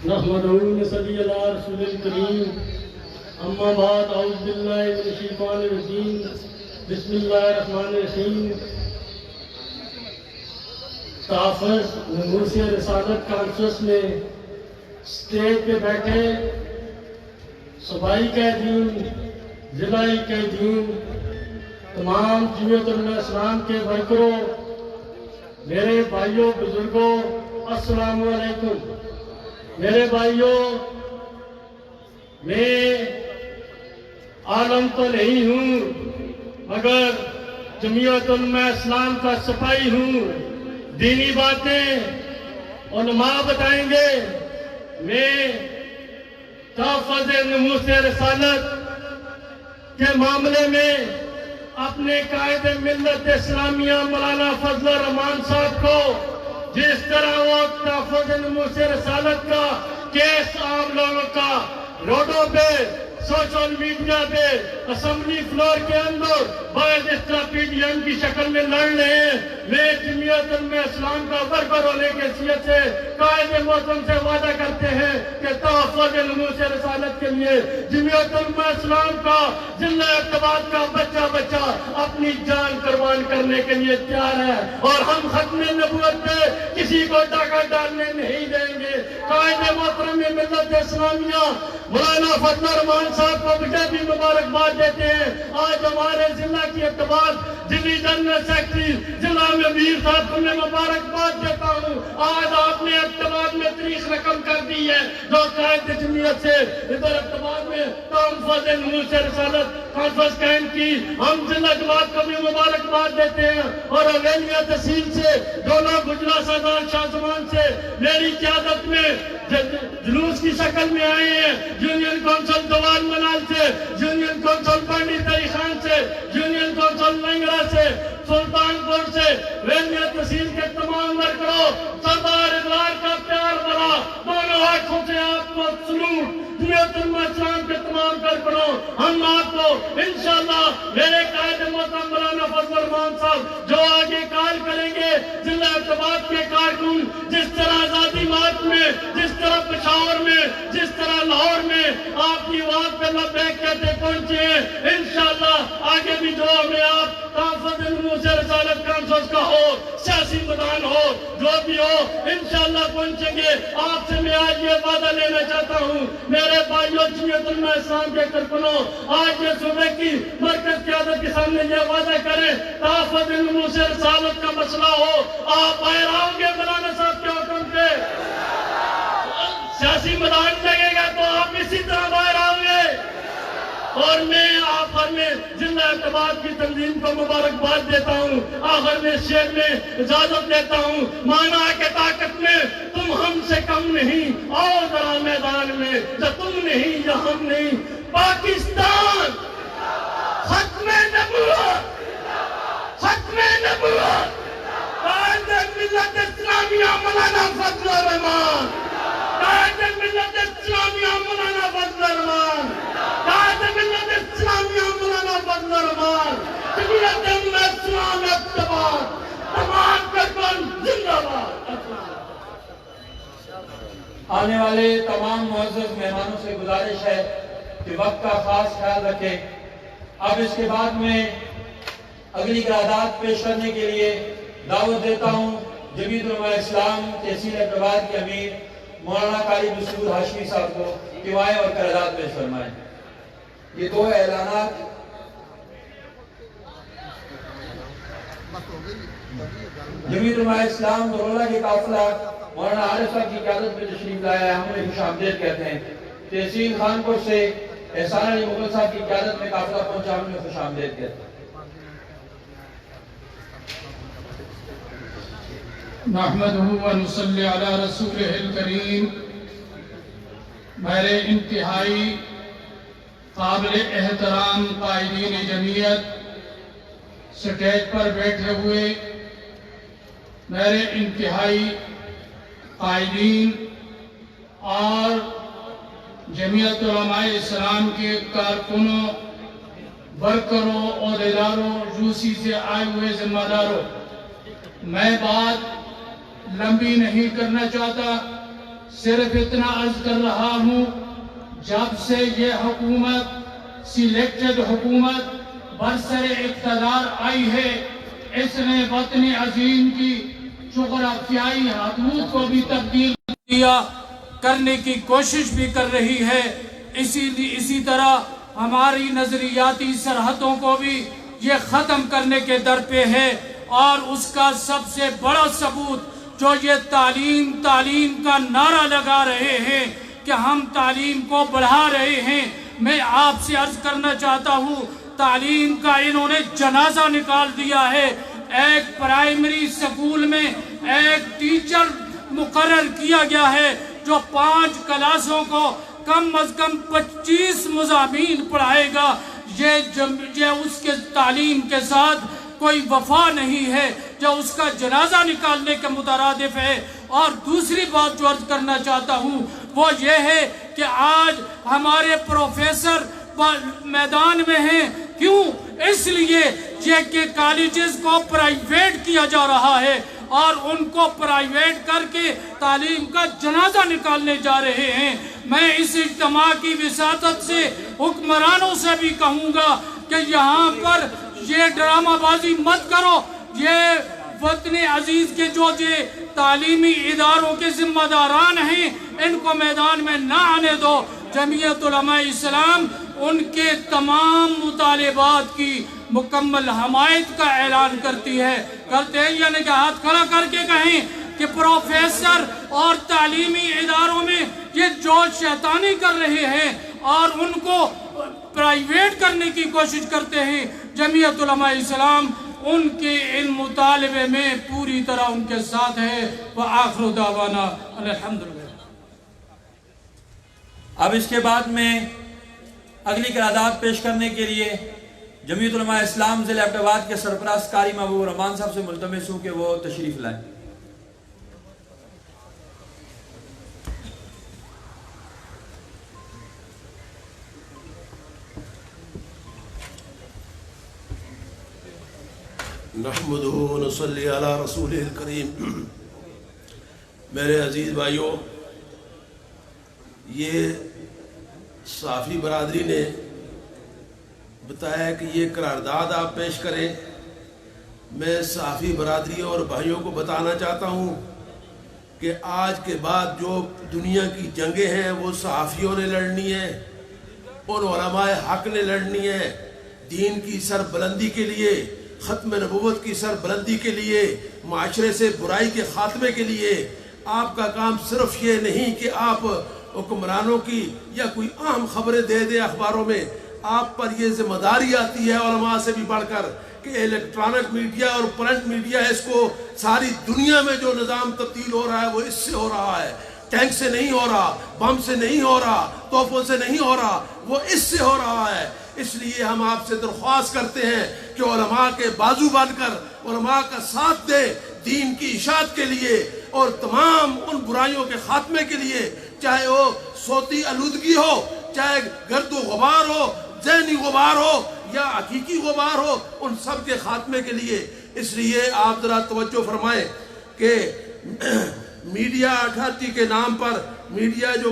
نحمدہ ونصلی علی رسول الکریم اما بعد اعوذ باللہ من الشیطان الرجیم بسم اللہ الرحمن الرحیم تحفظ نموس رسالت کانفرنس میں اسٹیج پہ بیٹھے صوبائی قائدین، ضلعی قائدین، تمام جمعیت علماء اسلام کے ورکروں، میرے بھائیوں بزرگوں، السلام علیکم۔ میرے بھائیوں، میں عالم تو نہیں ہوں مگر جمعیت علماء اسلام کا سپاہی ہوں۔ دینی باتیں علماء بتائیں گے، میں تحفظ نموس رسالت کے معاملے میں اپنے قائد ملت اسلامیہ مولانا فضل الرحمان صاحب کو جس طرح وہ تحفظ نموس رسالت کا کیس عام لوگوں کا روڈوں پہ، سوشل میڈیا پہ، اسمبلی فلور کے اندر بعض اس طرح پی ڈی ایم کی شکل میں لڑ رہے ہیں، میں جمعیت علماء اسلام کا ورکر ہونے کی حیثیت سے قائد محترم سے وعدہ کرتے ہیں کہ تحفظ نموس رسالت کے لیے جمعیت علماء اسلام کا ضلع ارتباط کا بچہ اپنی جان قربان کرنے کے لیے تیار ہے، اور ہم ختم نبوت پہ کسی کو ڈاکہ ڈالنے نہیں دیں گے۔ قائد محترم ملت اسلامیہ مولانا فضل الرحمان صاحب کو مجھے بھی مبارکباد دیتے ہیں۔ آج ہمارے ضلع کی ارتباط ضلعی جنرل سیکرٹری ضلع میں میر صاحب کو میں مبارکباد دیتا ہوں۔ آج آپ نے ارتباط میں تاریخ رقم کر دی ہے، جو قائد جمعیت سے ادھر ارتباط میں تحفظ نموس رسالت کانفرنس قائم کی، ہم ضلع جماعت کو بھی مبارکباد دیتے ہیں۔ اور اولیاء تحصیل سے جو لوگ گجرا سردار شاہ زمان سے میری قیادت میں جلوس کی شکل میں آئے ہیں، یونین کونسل دوال منال سے، یونین کونسل پانڈی تری خان سے، یونین کونسل لنگرا سے، سلطان پور سے، اولیاء تحصیل کے تمام ورکروں، سردار ادوار کا پیار بھرا دونوں ہاتھوں سے آپ کو سلوٹ۔ جمعیت علماء اسلام کے تمام کارکنوں، ہم آپ کو انشاءاللہ میرے قائد محترم مولانا فضل الرحمان صاحب جو آگے کال کریں گے، ضلع ارتباط کے کارکن جس طرح آزادی مارچ میں، جس طرح پشاور میں، جس طرح لاہور میں آپ کی آواز پہ لبیک کہتے پہنچے ہیں، انشاءاللہ آگے بھی جو ہمیں آپ تحفظ نموس رسالت کانفرنس کا ہو، سیاسی میدان ہو، جو بھی ہو انشاءاللہ پہنچیں گے۔ آپ سے میں آج یہ وعدہ لینا چاہتا ہوں میرے بھائیوں جمعیت علماء اسلام کے کارکنوں، آج یہ صوبے کی مرکز قیادت کے سامنے یہ وعدہ کریں، تحفظ نموس رسالت کا مسئلہ ہو، آپ باہر آؤ گے مولانا صاحب کے حکم پہ؟ سیاسی میدان لگے گا تو آپ اسی طرح باہر آؤ گے۔ اور میں آخر میں ضلع ارتباط کی تنظیم کو مبارکباد دیتا ہوں، آخر میں شعر میں اجازت دیتا ہوں، مانا کہ طاقت میں تم ہم سے کم نہیں، آؤ ذرا میدان میں، یا تم نہیں یا ہم نہیں، پاکستان ختم نبوت، ختم نبوت، قائد ملت اسلامیہ مولانا فضل الرحمان، قائد ملت اسلامیہ مولانا فضل الرحمان، قائد ملت اسلامیہ مولانا فضل الرحمان، جمعیت علماء اسلام ارتباط، تمام کارکن زندہ باد۔ آنے والے تمام معزز مہمانوں سے گزارش ہے کہ وقت کا خاص خیال رکھیں۔ اب اس کے بعد میں اگلی قرارداد پیش کرنے کے لیے دعوت دیتا ہوں جمعیت علماء اسلام تحصیل ارتباط کے امیر مولانا قاری مسعود ہاشمی صاحب کو کہ وہ آئیں اور قرارداد پیش فرمائیں۔ یہ دو اعلانات جمعیت علماء اسلام دولہ کی قافلہ مولانا عارف صاحب کی قیادت میں تشریف لایا ہے، ہم انہیں خوش آمدید کہتے ہیں۔ تحصیل خانپور سے احسان علی مغل صاحب کی قیادت میں قافلہ پہنچا، ہم انہیں خوش آمدید کہتے ہیں۔ نحمدہ و نصلی علی رسولہ الکریم۔ میرے انتہائی قابل احترام قائدین جمعیت، سٹیج پر بیٹھے ہوئے میرے انتہائی قائدین اور جمعیت علماء اسلام کے کارکنوں، ورکروں، عہدیداروں، یوسی سے آئے ہوئے ذمہ داروں، میں بات لمبی نہیں کرنا چاہتا، صرف اتنا عرض کر رہا ہوں، جب سے یہ حکومت سلیکٹڈ حکومت برسر اقتدار آئی ہے، اس نے وطن عظیم کی جغرافیائی حدود کو بھی تبدیل کرنے کی کوشش بھی کر رہی ہے۔ اسی طرح ہماری نظریاتی سرحدوں کو بھی یہ ختم کرنے کے در پہ ہے، اور اس کا سب سے بڑا ثبوت جو یہ تعلیم کا نعرہ لگا رہے ہیں کہ ہم تعلیم کو بڑھا رہے ہیں۔ میں آپ سے عرض کرنا چاہتا ہوں، تعلیم کا انہوں نے جنازہ نکال دیا ہے۔ ایک پرائمری سکول میں ایک ٹیچر مقرر کیا گیا ہے جو 5 کلاسوں کو کم از کم 25 مضامین پڑھائے گا۔ یہ اس کے تعلیم کے ساتھ کوئی وفا نہیں ہے، جو اس کا جنازہ نکالنے کے مترادف ہے۔ اور دوسری بات جو عرض کرنا چاہتا ہوں وہ یہ ہے کہ آج ہمارے پروفیسر میدان میں ہیں۔ کیوں؟ اس لیے کہ کالجز کو پرائیویٹ کیا جا رہا ہے، اور ان کو پرائیویٹ کر کے تعلیم کا جنازہ نکالنے جا رہے ہیں۔ میں اس اجتماع کی وساطت سے حکمرانوں سے بھی کہوں گا کہ یہاں پر یہ ڈرامہ بازی مت کرو۔ یہ وطن عزیز کے جو تعلیمی اداروں کے ذمہ داران ہیں، ان کو میدان میں نہ آنے دو۔ جمعیت علماء اسلام ان کے تمام مطالبات کی مکمل حمایت کا اعلان کرتے ہیں، یعنی کہ ہاتھ کھڑا کر کے کہیں کہ پروفیسر اور تعلیمی اداروں میں یہ جو شیطانی کر رہے ہیں اور ان کو پرائیویٹ کرنے کی کوشش کرتے ہیں، جمعیت علماء اسلام ان کے ان مطالبے میں پوری طرح ان کے ساتھ ہے۔ وآخر دعوانا الحمدللہ۔ اب اس کے بعد میں اگلی قرارداد پیش کرنے کے لیے جمعیت علماء اسلام ضلع ایبٹ آباد کے سرپرست قاری محبوب الرحمان صاحب سے ملتمس ہوں کہ وہ تشریف لائیں۔ نحمدہ و نصلی علی رسولہ الکریم۔ میرے عزیز بھائیوں، یہ صحافی برادری نے بتایا کہ یہ قرارداد آپ پیش کریں۔ میں صحافی برادری اور بھائیوں کو بتانا چاہتا ہوں کہ آج کے بعد جو دنیا کی جنگیں ہیں وہ صحافیوں نے لڑنی ہیں، ان علماء حق نے لڑنی ہے، دین کی سر بلندی کے لیے، ختم نبوت کی سر بلندی کے لیے، معاشرے سے برائی کے خاتمے کے لیے۔ آپ کا کام صرف یہ نہیں کہ آپ حکمرانوں کی یا کوئی اہم خبریں دے دیں اخباروں میں، آپ پر یہ ذمہ داری آتی ہے علماء سے بھی بڑھ کر کہ الیکٹرانک میڈیا اور پرنٹ میڈیا ہے، اس کو ساری دنیا میں جو نظام تبدیل ہو رہا ہے وہ اس سے ہو رہا ہے، ٹینک سے نہیں ہو رہا، بم سے نہیں ہو رہا، توپوں سے نہیں ہو رہا، وہ اس سے ہو رہا ہے۔ اس لیے ہم آپ سے درخواست کرتے ہیں کہ علماء کے بازو بن کر علماء کا ساتھ دے دین کی اشاعت کے لیے اور تمام ان برائیوں کے خاتمے کے لیے، چاہے وہ صوتی آلودگی ہو، چاہے گرد و غبار ہو، ذہنی غبار ہو یا حقیقی غبار ہو، ان سب کے خاتمے کے لیے۔ اس لیے آپ ذرا توجہ فرمائیں کہ میڈیا اٹھارٹی کے نام پر میڈیا جو